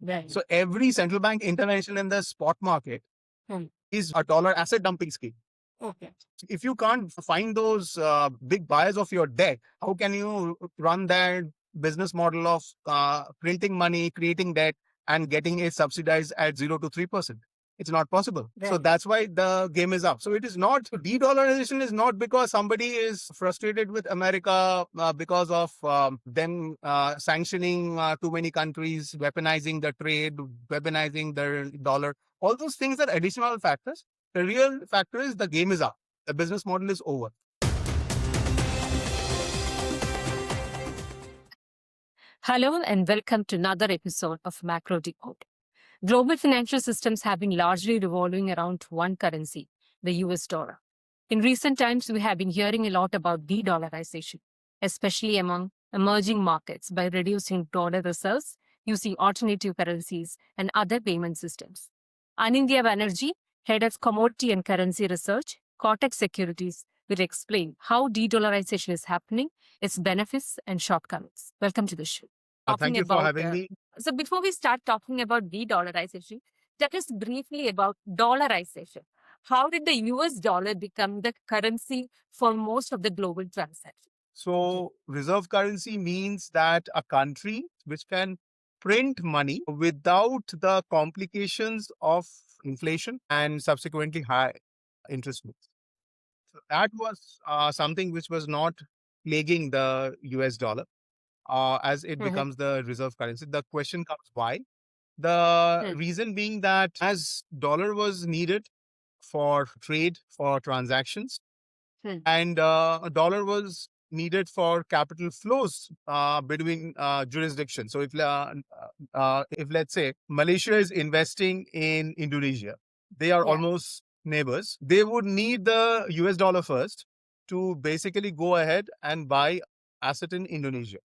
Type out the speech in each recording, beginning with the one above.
Right. So every central bank intervention in the spot market Hmm. is a dollar asset dumping scheme. Okay. If you can't find those big buyers of your debt, how can you run that business model of printing money, creating debt, and getting it subsidized at 0 to 3%? It's not possible. So Right. that's why the game is up. So it is not de-dollarization is not because somebody is frustrated with America because of them sanctioning too many countries, weaponizing the trade, weaponizing the dollar. All those things are additional factors. The real factor is the game is up. The business model is over. Hello and welcome to another episode of Macro Decode. Global financial systems have been largely revolving around one currency, the US dollar. In recent times, we have been hearing a lot about de-dollarization, especially among emerging markets by reducing dollar reserves, using alternative currencies and other payment systems. Anindya Banerjee, head of commodity and currency research, Kotak Securities, will explain how de-dollarization is happening, its benefits and shortcomings. Welcome to the show. Thank Talking you for about having me. so before we start talking about de-dollarization, tell us briefly about dollarization. How did the US dollar become the currency for most of the global transactions? So, reserve currency means that a country which can print money without the complications of inflation and subsequently high interest rates. So that was something which was not plaguing the US dollar as it Mhm. becomes the reserve currency. The question comes why? The Hmm. reason being that as dollar was needed for trade, for transactions, Hmm. and a dollar was needed for capital flows between jurisdictions. So if let's say Malaysia is investing in Indonesia, they are Yeah. almost neighbors. They would need the US dollar first to basically go ahead and buy asset in Indonesia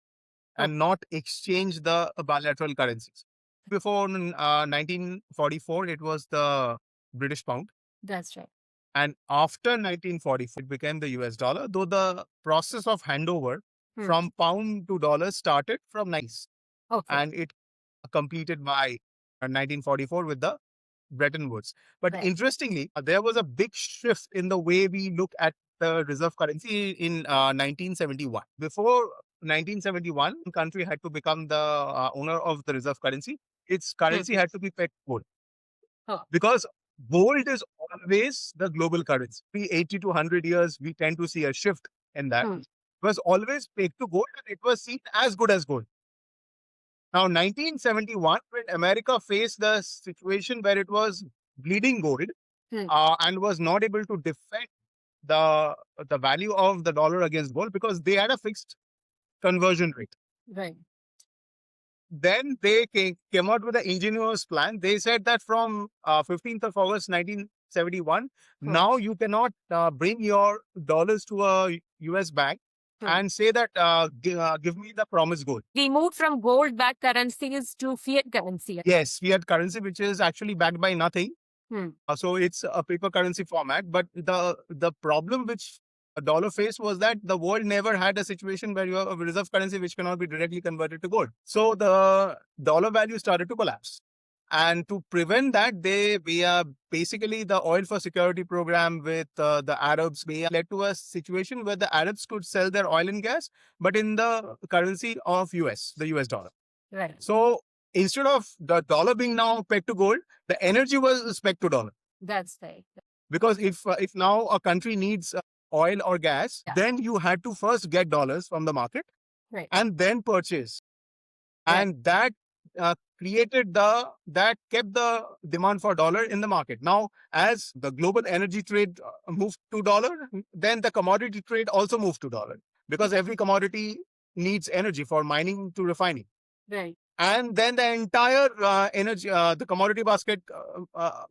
and Okay. not exchange the bilateral currencies. Before 1944, it was the British pound. That's right. And after 1944, it became the US dollar, though the process of handover Hmm. from pound to dollar started from 90s Okay. and it completed by 1944 with the Bretton Woods. But Right. interestingly, there was a big shift in the way we look at the reserve currency in 1971. Before 1971, country had to become the owner of the reserve currency. Its currency Mhm. had to be pegged to gold Oh. because gold is always the global currency. 80 to 100 years, we tend to see a shift in that. Hmm. It was always pegged to gold and it was seen as good as gold. Now, 1971, when America faced the situation where it was bleeding gold Hmm. and was not able to defend the the value of the dollar against gold because they had a fixed conversion rate. Right. Then they came out with an ingenious plan. They said that from 15th of August 1971, Hmm. now you cannot bring your dollars to a US bank Hmm. and say that give me the promised gold. We moved from gold-backed currencies to fiat currency. Yes, fiat currency, which is actually backed by nothing. Hmm. So it's a paper currency format. But the problem which a dollar faced was that the world never had a situation where you have a reserve currency which cannot be directly converted to gold. So the dollar value started to collapse. And to prevent that, we are basically the oil for security program with the Arabs. We led to a situation where the Arabs could sell their oil and gas, but in the currency of US, the US dollar. Right. So instead of the dollar being now pegged to gold, the energy was pegged to dollar. That's right. Because if now a country needs oil or gas, Yeah. then you had to first get dollars from the market Right. and then purchase, Right. and that that kept the demand for dollar in the market. Now, as the global energy trade moved to dollar, then the commodity trade also moved to dollar because every commodity needs energy for mining to refining. Right. And then the entire energy, the commodity basket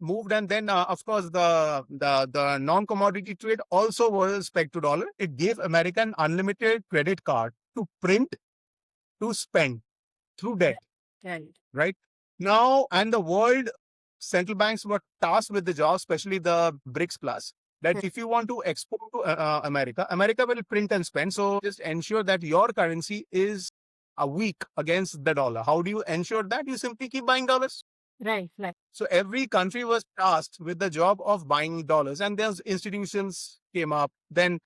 moved, and then of course the non-commodity trade also was pegged to dollar. It gave American unlimited credit card to print, to spend through debt. Right. Right now, and the world central banks were tasked with the job, especially the BRICS plus. That if you want to export to America, America will print and spend. So just ensure that your currency is weak against the dollar. How do you ensure that? You simply keep buying dollars. Right. Right. So every country was tasked with the job of buying dollars, and those institutions came up. Then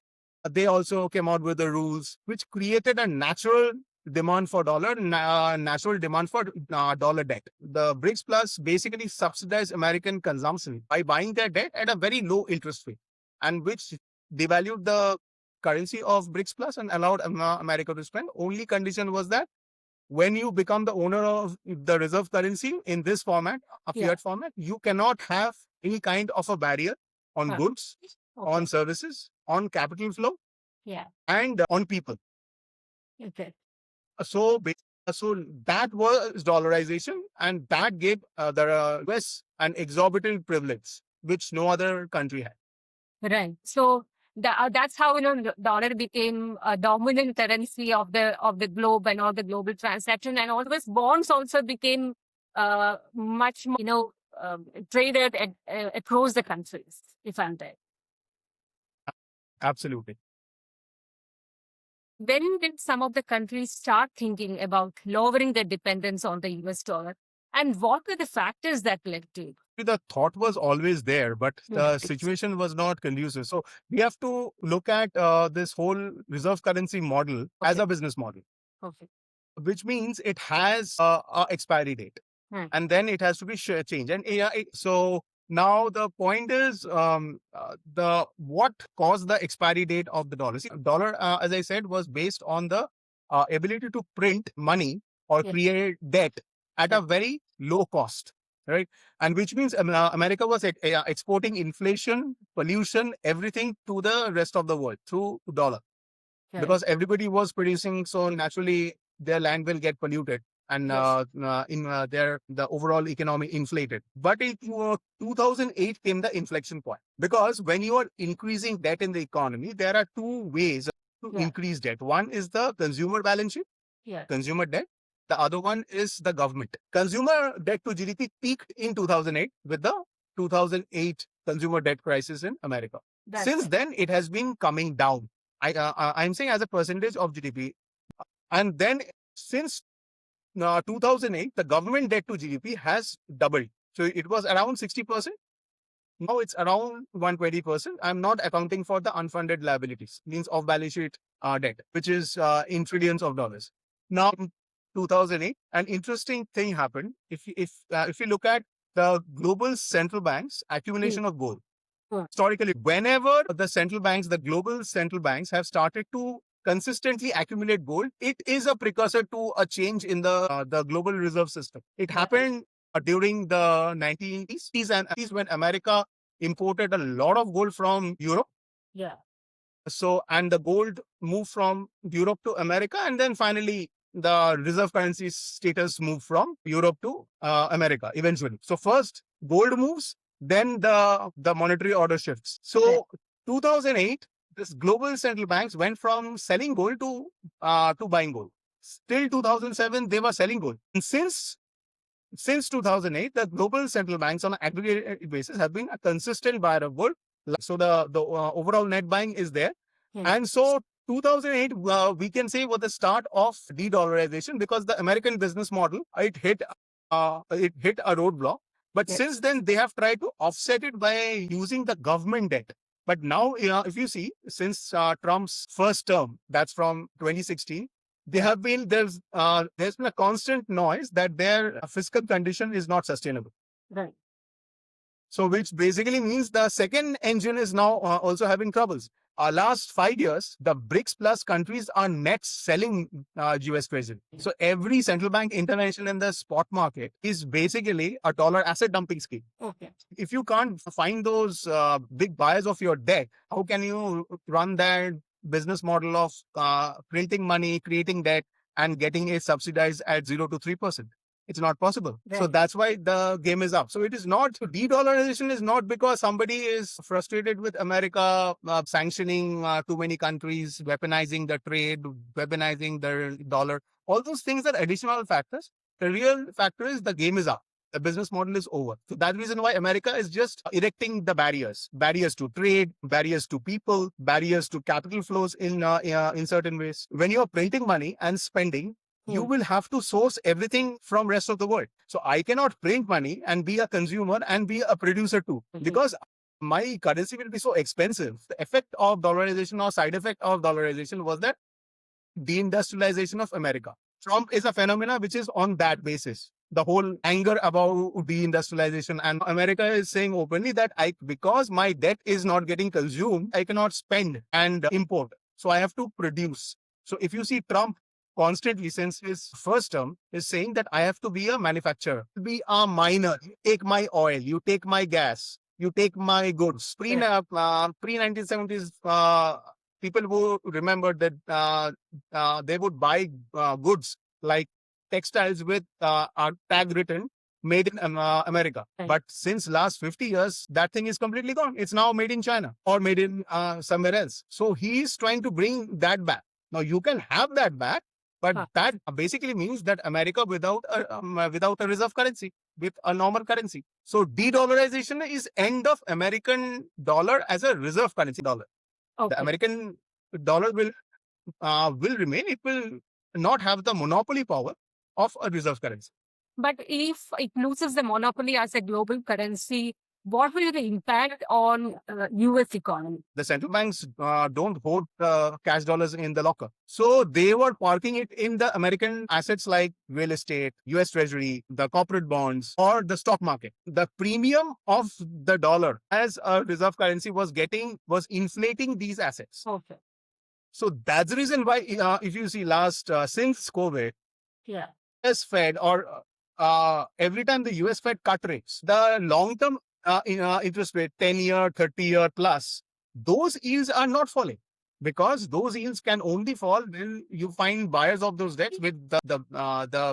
they also came out with the rules, which created a natural demand for dollar, natural demand for dollar debt. The BRICS Plus basically subsidized American consumption by buying their debt at a very low interest rate, and which devalued the currency of BRICS Plus and allowed America to spend. Only condition was that when you become the owner of the reserve currency in this format, a fiat format, you cannot have any kind of a barrier on goods, on services, on capital flow, and on people. Okay. So that was dollarization, and that gave the US an exorbitant privilege, which no other country had. Right. So that's how dollar became a dominant currency of the globe and all the global transaction, and always bonds also became much more traded across the countries. If I'm right. Absolutely. When did some of the countries start thinking about lowering their dependence on the US dollar, and what were the factors that led to it? The thought was always there, but the situation was not conducive. So we have to look at this whole reserve currency model as a business model, which means it has a expiry date, and then it has to be changed. And so now the point is the what caused the expiry date of the dollar. See, dollar, as I said, was based on the ability to print money or create debt at a very low cost, right? And which means America was exporting inflation, pollution, everything to the rest of the world through dollar, because everybody was producing. So naturally, their land will get polluted, and the overall economy inflated. But in 2008 came the inflection point, because when you are increasing debt in the economy, there are two ways to increase debt. One is the consumer balance sheet, consumer debt. The other one is the government. Consumer debt to GDP peaked in 2008 with the 2008 consumer debt crisis in America. Since then, it has been coming down. I'm saying as a percentage of GDP. And then since 2008, the government debt to GDP has doubled. So it was around 60%. Now it's around 120%. I'm not accounting for the unfunded liabilities, means off balance sheet debt, which is in trillions of dollars. Now, 2008, an interesting thing happened. If you look at the global central banks' accumulation of gold, historically, whenever the global central banks have started to consistently accumulate gold, it is a precursor to a change in the global reserve system. It happened during the 1980s and 80s, when America imported a lot of gold from Europe. So, and the gold moved from Europe to America, and then finally the reserve currency status moved from Europe to America eventually. So first gold moves, then the monetary order shifts. So 2008, this global central banks went from selling gold to buying gold. Till 2007, they were selling gold. And since 2008, the global central banks on an aggregate basis have been a consistent buyer of gold. So the overall net buying is there. And so 2008, we can say, was the start of de-dollarization, because the American business model, it hit a roadblock. But since then, they have tried to offset it by using the government debt. But now, if you see, since Trump's first term, that's from 2016, there's been a constant noise that their fiscal condition is not sustainable. Right. So, which basically means the second engine is now also having troubles. Last 5 years, the BRICS Plus countries are net selling US Treasury. So every central bank intervention in the spot market is basically a dollar asset dumping scheme. If you can't find those big buyers of your debt, how can you run that business model of printing money, creating debt, and getting it subsidized at 0 to 3%? It's not possible. Right. So that's why the game is up. So it is not, de-dollarization is not because somebody is frustrated with America sanctioning too many countries, weaponizing the trade, weaponizing the dollar. All those things are additional factors. The real factor is the game is up. The business model is over. So that's the reason why America is just erecting the barriers to trade, barriers to people, barriers to capital flows in certain ways. When you are printing money and spending, you will have to source everything from rest of the world. So I cannot print money and be a consumer and be a producer too, because my currency will be so expensive. The effect of dollarization or side effect of dollarization was that deindustrialization of America. Trump is a phenomena which is on that basis. The whole anger about deindustrialization, and America is saying openly that because my debt is not getting consumed, I cannot spend and import. So I have to produce. So if you see Trump constantly since his first term is saying that I have to be a manufacturer, be a miner. You take my oil, you take my gas, you take my goods. Pre 1970s, people who remember that they would buy goods like textiles with a tag written made in America. Right. But since last 50 years, that thing is completely gone. It's now made in China or made in somewhere else. So he is trying to bring that back. Now you can have that back, but that basically means that America without a reserve currency, with a normal currency. So de-dollarization is end of American dollar as a reserve currency dollar. The American dollar will remain. It will not have the monopoly power of a reserve currency. But if it loses the monopoly as a global currency, what will be the impact on US economy? The central banks don't hold cash dollars in the locker. So they were parking it in the American assets like real estate, US Treasury, the corporate bonds, or the stock market. The premium of the dollar as a reserve currency was inflating these assets. Okay. So that's the reason why, if you see since COVID, Yeah. US Fed or every time the US Fed cut rates, the long-term interest rate, 10-year, 30-year plus, those yields are not falling because those yields can only fall when you find buyers of those debts with the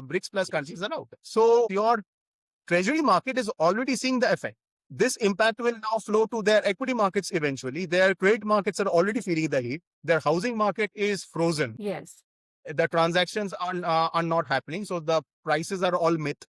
BRICS plus countries are out. So your treasury market is already seeing the effect. This impact will now flow to their equity markets eventually. Their credit markets are already feeling the heat. Their housing market is frozen. Yes. The transactions are not happening. So the prices are all myth.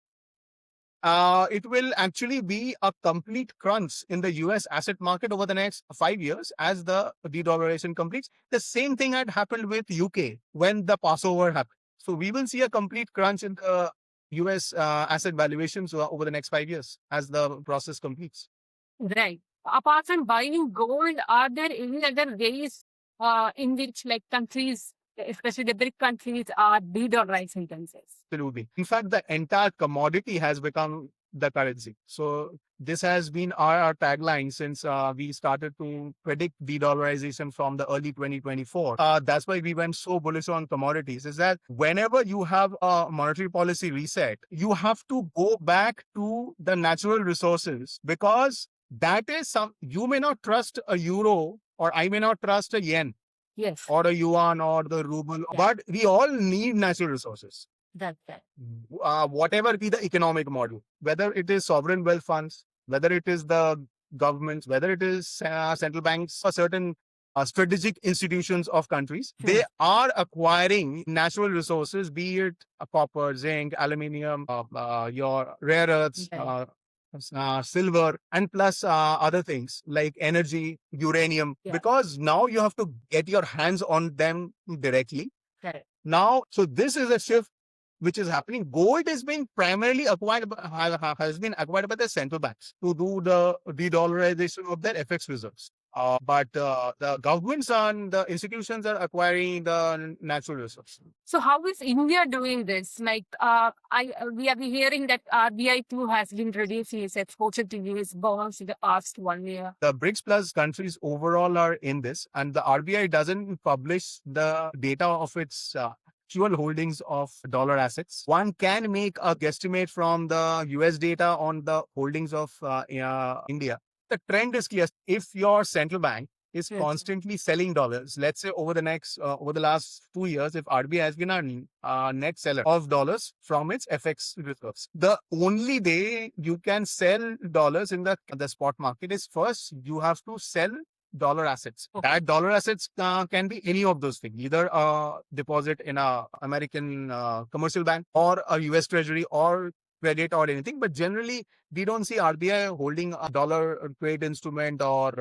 It will actually be a complete crunch in the US asset market over the next 5 years as the de-dollarization completes. The same thing had happened with UK when the Passover happened. So we will see a complete crunch in the US asset valuations over the next 5 years as the process completes. Right. Apart from buying gold, are there any other ways in which like countries, especially the BRIC countries, are de-dollarizing themselves? Absolutely. In fact, the entire commodity has become the currency. So this has been our tagline since we started to predict de-dollarization from the early 2024. That's why we went so bullish on commodities, is that whenever you have a monetary policy reset, you have to go back to the natural resources, because that is you may not trust a euro, or I may not trust a yen. Yes. Or a yuan or the ruble, but we all need natural resources. That's right. Whatever be the economic model, whether it is sovereign wealth funds, whether it is the governments, whether it is central banks or certain strategic institutions of countries, they are acquiring natural resources, be it copper, zinc, aluminium, your rare earths, silver, and plus other things like energy, uranium, because now you have to get your hands on them directly. Now, so this is a shift which is happening. Gold is being primarily has been acquired by the central banks to do the de-dollarization of their FX reserves. But the governments and the institutions are acquiring the natural resources. So how is India doing this? Like, we are hearing that RBI too has been reducing its exposure to US bonds in the past 1 year. The BRICS plus countries overall are in this, and the RBI doesn't publish the data of its actual holdings of dollar assets. One can make a guesstimate from the US data on the holdings of India. The trend is clear. If your central bank is constantly selling dollars, let's say over the last 2 years, if RBI has been a net seller of dollars from its FX reserves, the only way you can sell dollars in the spot market is first you have to sell dollar assets. That dollar assets can be any of those things, either a deposit in a American commercial bank or a US Treasury or credit or anything, but generally we don't see RBI holding a dollar trade instrument or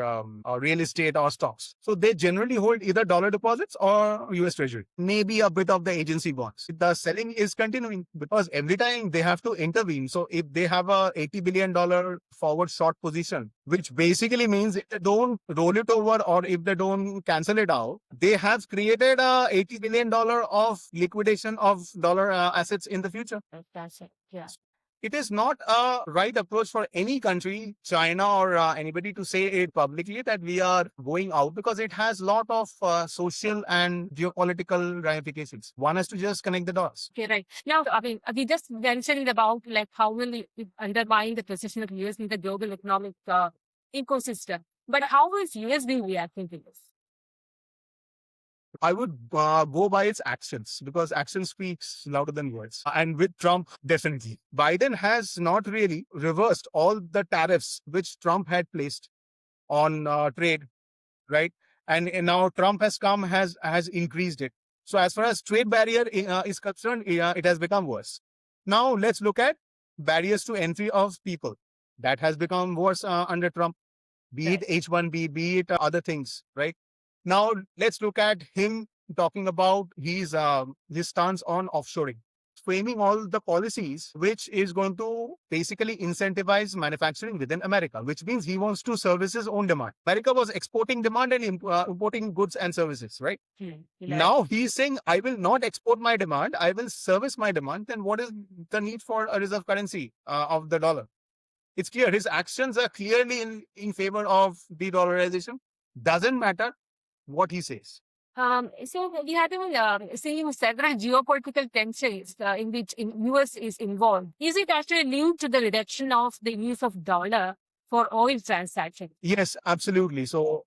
real estate or stocks. So they generally hold either dollar deposits or US Treasury, maybe a bit of the agency bonds. The selling is continuing because every time they have to intervene. So if they have a $80 billion forward short position, which basically means if they don't roll it over or if they don't cancel it out, they have created a $80 billion of liquidation of dollar assets in the future. That's it. Yeah. It is not a right approach for any country, China or anybody, to say it publicly that we are going out, because it has a lot of social and geopolitical ramifications. One has to just connect the dots. Okay, right. Now, I mean, we just mentioned about like how will it undermine the position of US in the global economic ecosystem. But how is US being reacting to this? I would go by its actions, because action speaks louder than words. And with Trump, definitely. Biden has not really reversed all the tariffs which Trump had placed on trade, right? And now Trump has come, has increased it. So as far as trade barrier is concerned, it has become worse. Now let's look at barriers to entry of people. That has become worse under Trump, be it H-1B, be it other things, right? Now let's look at him talking about his stance on offshoring, framing all the policies which is going to basically incentivize manufacturing within America, which means he wants to service his own demand. America was exporting demand and importing goods and services, right? Now he's saying, I will not export my demand, I will service my demand. Then what is the need for a reserve currency of the dollar? It's clear. His actions are clearly in favor of de-dollarization. Doesn't matter what he says. So we have been seeing several geopolitical tensions in which US is involved. Is it actually linked to the reduction of the use of dollar for oil transactions? Yes, absolutely. So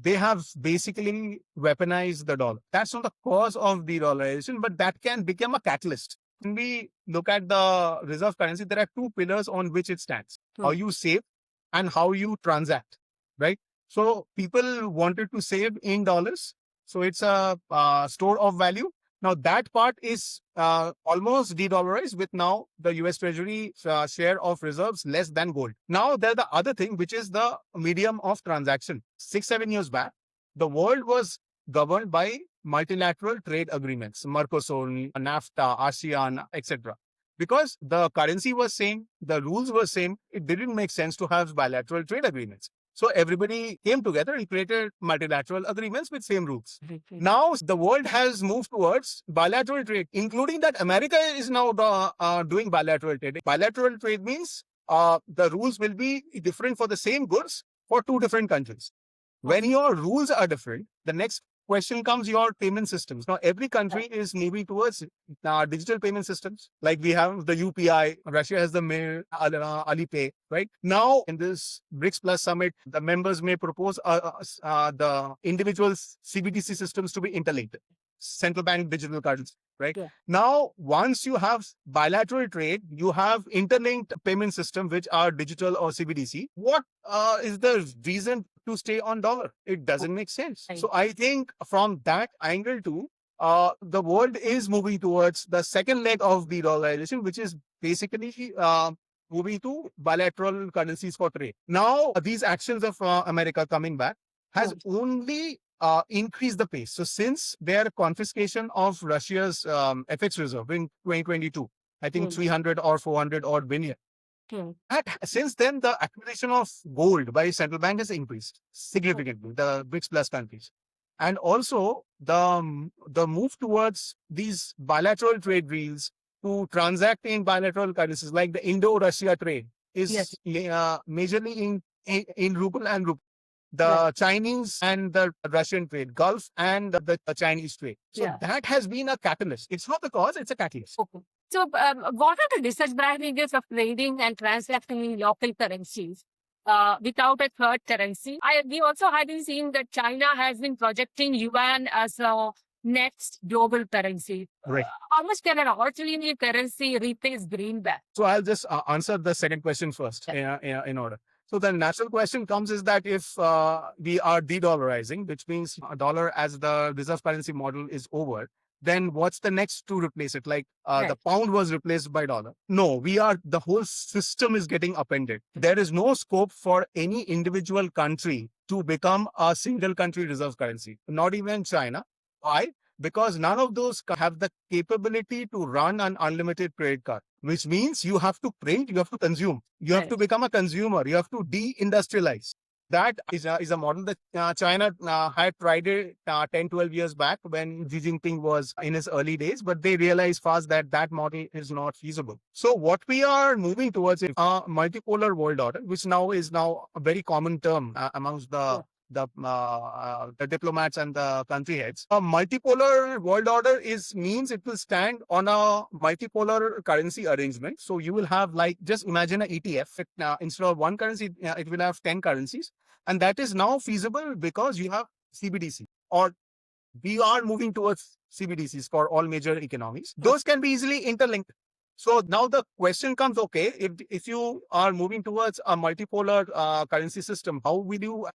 they have basically weaponized the dollar. That's not the cause of de-dollarization, but that can become a catalyst. When we look at the reserve currency, there are two pillars on which it stands: how you save and how you transact, right? So people wanted to save in dollars. So it's a store of value. Now that part is almost de-dollarized with now the US Treasury share of reserves less than gold. Now there's the other thing, which is the medium of transaction. 6-7 years back, the world was governed by multilateral trade agreements, Mercosur, NAFTA, ASEAN, etc. Because the currency was same, the rules were same, it didn't make sense to have bilateral trade agreements. So everybody came together and created multilateral agreements with same rules. Now the world has moved towards bilateral trade, including that America is now doing bilateral trade. Bilateral trade means the rules will be different for the same goods for two different countries. When your rules are different, the next question comes your payment systems. Now, every country is moving towards digital payment systems. Like we have the UPI, Russia has the Alipay, right? Now, in this BRICS Plus summit, the members may propose the individual CBDC systems to be interlinked. Central bank digital currency, right? Yeah. Now, once you have bilateral trade, you have interlinked payment system, which are digital or CBDC. What is the reason to stay on dollar? It doesn't make sense. Right. So I think from that angle too, the world is moving towards the second leg of de-dollarization, which is basically moving to bilateral currencies for trade. Now, these actions of America coming back has only increased the pace. So since their confiscation of Russia's FX reserve in 2022, I think 300 or 400 odd billion. Since then, the acquisition of gold by central bank has increased significantly, the BRICS Plus countries. And also the move towards these bilateral trade deals to transact in bilateral currencies, like the Indo-Russia trade is majorly in ruble and rupee. The Chinese and the Russian trade, Gulf and the Chinese trade. So that has been a catalyst. It's not the cause, it's a catalyst. Okay. So what are the disadvantages of trading and transacting in local currencies without a third currency? We also have been seeing that China has been projecting yuan as a next global currency. Right. How much can an alternative currency replace greenback? So I'll just answer the second question first in order. So the natural question comes is that if we are de-dollarizing, which means a dollar as the reserve currency model is over, then what's the next to replace it? Like the pound was replaced by dollar. No, the whole system is getting upended. There is no scope for any individual country to become a single country reserve currency, not even China. Why? Because none of those have the capability to run an unlimited credit card, which means you have to print, you have to consume, you have to become a consumer, you have to de-industrialize. That is a model that China had tried it 10, 12 years back when Xi Jinping was in his early days, but they realized fast that that model is not feasible. So what we are moving towards is a multipolar world order, which now is a very common term amongst the diplomats and the country heads. A multipolar world order means it will stand on a multipolar currency arrangement. So you will have, like, just imagine an ETF. Instead of one currency, it will have 10 currencies. And that is now feasible because you have CBDC, or we are moving towards CBDCs for all major economies. Those can be easily interlinked. So now the question comes, okay, if you are moving towards a multipolar currency system, how will you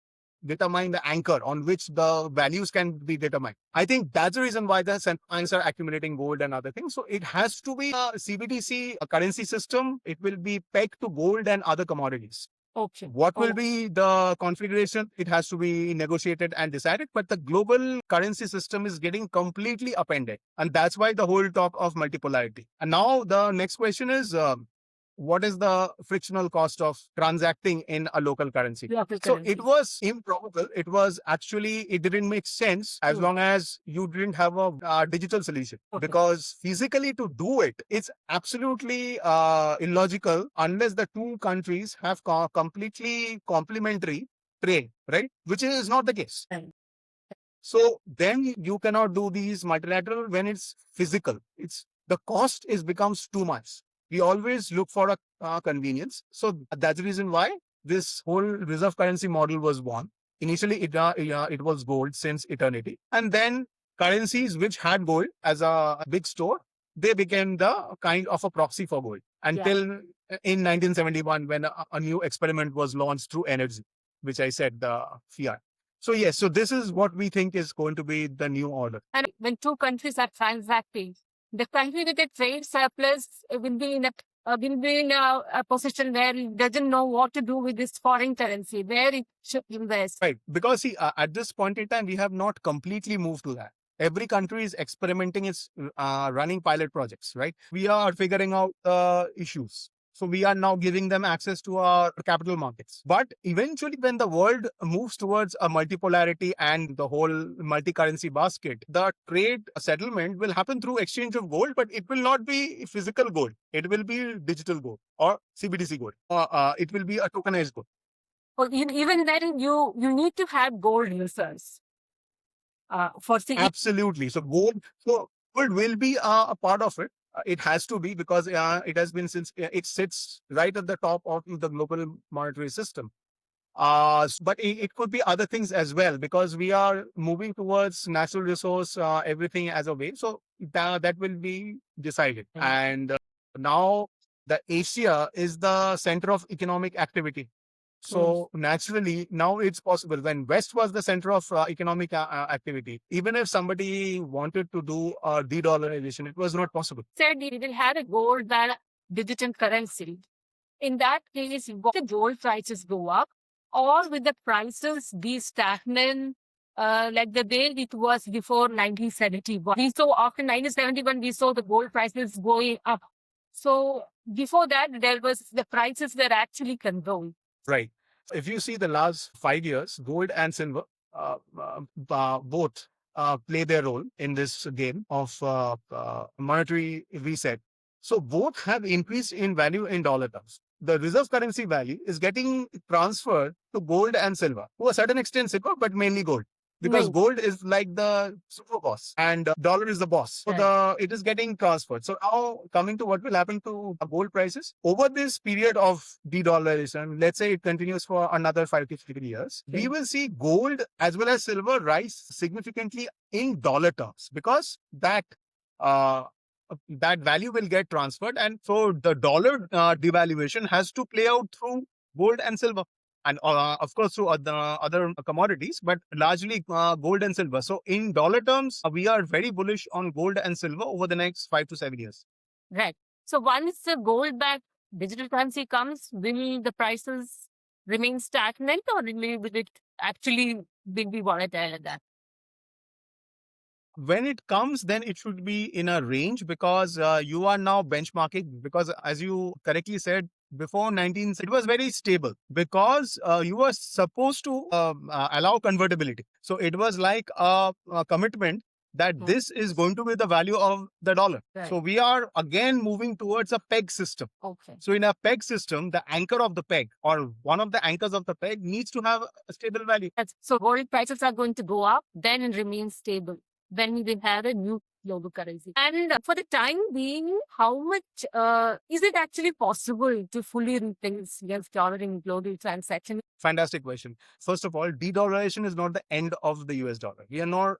determine the anchor on which the values can be determined? I think that's the reason why the central banks are accumulating gold and other things. So it has to be a CBDC currency system. It will be pegged to gold and other commodities. Okay. What will be the configuration? It has to be negotiated and decided, but the global currency system is getting completely upended. And that's why the whole talk of multipolarity. And now the next question is, what is the frictional cost of transacting in a local currency? So it was improbable. It was actually, it didn't make sense as long as you didn't have a digital solution. Because physically to do it, it's absolutely illogical unless the two countries have completely complementary trade, right? Which is not the case. So then you cannot do these multilateral when it's physical. The cost becomes too much. We always look for a convenience. So that's the reason why this whole reserve currency model was born. Initially, it was gold since eternity. And then currencies which had gold as a big store, they became the kind of a proxy for gold. Until in 1971, when a new experiment was launched through energy, which I said, the fiat. So yes, so this is what we think is going to be the new order. And when two countries are transacting, the country with a trade surplus will be in a position where it doesn't know what to do with this foreign currency, where it should invest. Right. Because see, at this point in time, we have not completely moved to that. Every country is experimenting, is running pilot projects, right? We are figuring out issues. So we are now giving them access to our capital markets. But eventually, when the world moves towards a multipolarity and the whole multi-currency basket, the trade settlement will happen through exchange of gold, but it will not be physical gold. It will be digital gold or CBDC gold, or it will be a tokenized gold. Well, even then, you need to have gold reserves. Absolutely. So gold will be a part of it. It has to be, because it has been since it sits right at the top of the global monetary system. But it could be other things as well, because we are moving towards natural resource, everything as a way. So that will be decided. And now the Asia is the center of economic activity. So naturally, now it's possible. When West was the center of economic activity, even if somebody wanted to do a de-dollarization, it was not possible. Said we will have a gold digital currency. In that case, the gold prices go up, or with the prices be stagnant, like the way it was before 1971. We saw after 1971, we saw the gold prices going up. So before that, the prices were actually controlled. Right. If you see the last 5 years, gold and silver both play their role in this game of monetary reset. So both have increased in value in dollar terms. The reserve currency value is getting transferred to gold and silver, to a certain extent silver, but mainly gold. Because gold is like the super boss and dollar is the boss. So it is getting transferred. So now coming to what will happen to gold prices over this period of de-dollarization, let's say it continues for another 5 to 6 years, we will see gold as well as silver rise significantly in dollar terms, because that value will get transferred. And so the dollar devaluation has to play out through gold and silver. and of course through other commodities, but largely gold and silver. So in dollar terms, we are very bullish on gold and silver over the next 5 to 7 years. Right. So once the gold-backed digital currency comes, will the prices remain stagnant, or will it actually will be volatile at that? When it comes, then it should be in a range, because you are now benchmarking, because as you correctly said, before 19 it was very stable, because you were supposed to allow convertibility. So it was like a commitment that Hmm. this is going to be the value of the dollar. Right. So we are again moving towards a peg system. Okay. So in a peg system, the anchor of the peg, or one of the anchors of the peg, needs to have a stable value. So gold prices are going to go up, then it remains stable. Then we will have a new global currency. And for the time being, how much is it actually possible to fully replace US dollar in global transactions? Fantastic question. First of all, de-dollarization is not the end of the US dollar. We are not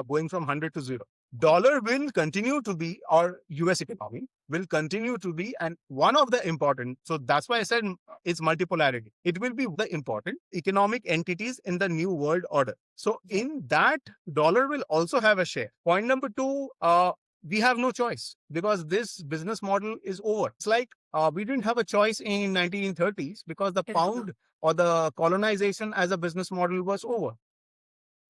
going from 100 to 0. Dollar will continue to be, or US economy will continue to be, and one of the important, so that's why I said it's multipolarity. It will be the important economic entities in the new world order. So in that, dollar will also have a share. Point number two, we have no choice, because this business model is over. It's like we didn't have a choice in 1930s, because the pound or the colonization as a business model was over.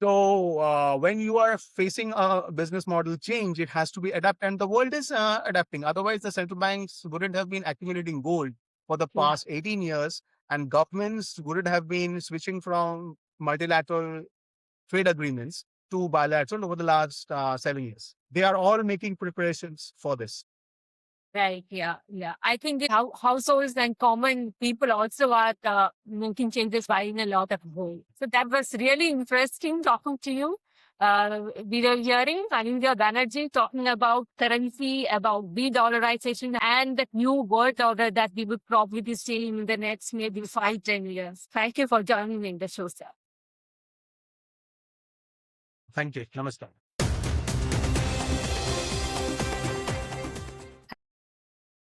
So when you are facing a business model change, it has to be adapted, and the world is adapting. Otherwise, the central banks wouldn't have been accumulating gold for the past 18 years, and governments wouldn't have been switching from multilateral trade agreements to bilateral over the last 7 years. They are all making preparations for this. Right. Yeah. Yeah. I think how households and common people also are making changes, buying a lot of gold. So that was really interesting talking to you. We were hearing Anindya Banerjee talking about currency, about de-dollarization, and the new world order that we would probably be seeing in the next maybe 5-10 years. Thank you for joining me in the show, sir. Thank you. Namaste.